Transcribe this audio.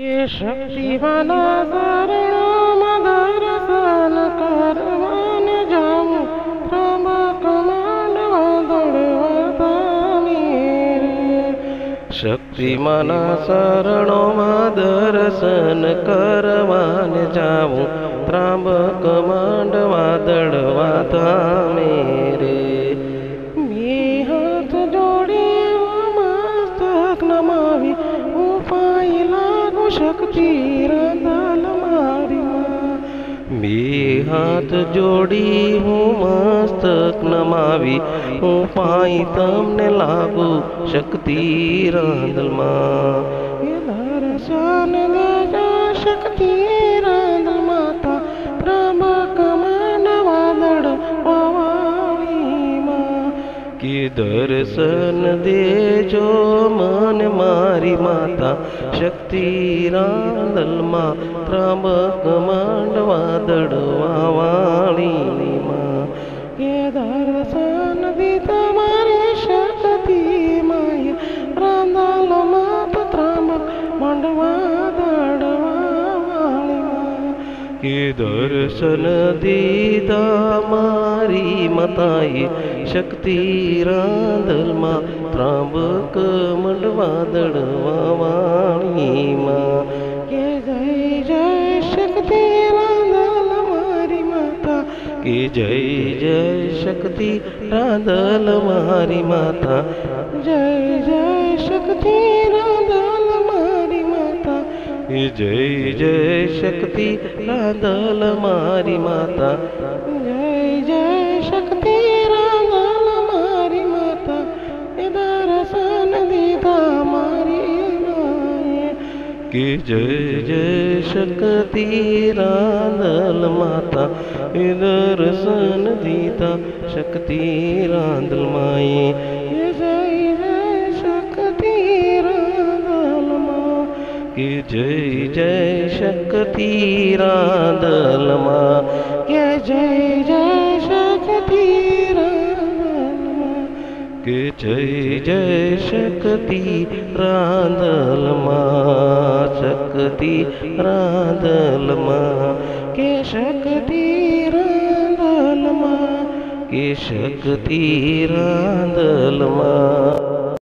ये शक्तिमाना शरणों दर्शन करवान जाऊं त्र्यंबक मांडवा दौड़वा मेरे। शक्तिमाना शरणों दर्शन करवान जाऊं त्र्यंबक मांडवा दौड़वा मेरे। मी हाथ जोड़ी मस्तक नमावी उपाय लागू शक्ति रांदल मारी मां। मी हाथ जोड़ी हूँ मस्तक नमावी उपाय तमने लागू शक्ति रांदल मां। ये दर्शन देजा शक्ति रांदल माता त्र्यंबक मांडवा दौड़वाळी मां। कि दर्शन देजो मन मारी माता शक्ति रांदल मां त्र्यंबक मांडवा दौड़वाळी मां। के दर्शन दीता मारी शक्ति माय रांदल मात त्र्यंबक मांडवा दौड़वाळी मां। के दर्शन दीदा मारी मताई शक्ति रांदल मां त्र्यंबक मांडवा दौड़वाळी मां। के जय जय शक्ति रांदल मारी माता। के जय जय शक्ति रांदल मारी माता। जय जय शक्ति रांदल मारी माता। के जय जय शक्ति रांदल मारी माता। जय जय शक्ति रांदल मारी माता। ये दर्शन दीदा मारी माये। के जय जय शक्ति रांदल माता। ये दर्शन दीदा शक्ति रांदल माये। ये जय जय शक्ति रांदल मां। के जय जय शक्ति रांदल मां। के जय जय शक्ति रांदल मां। के जय जय शक्ति रांदल मां। शक्ति रांदल मां। के शक्ति रांदल मां। के शक्ति रांदल मां।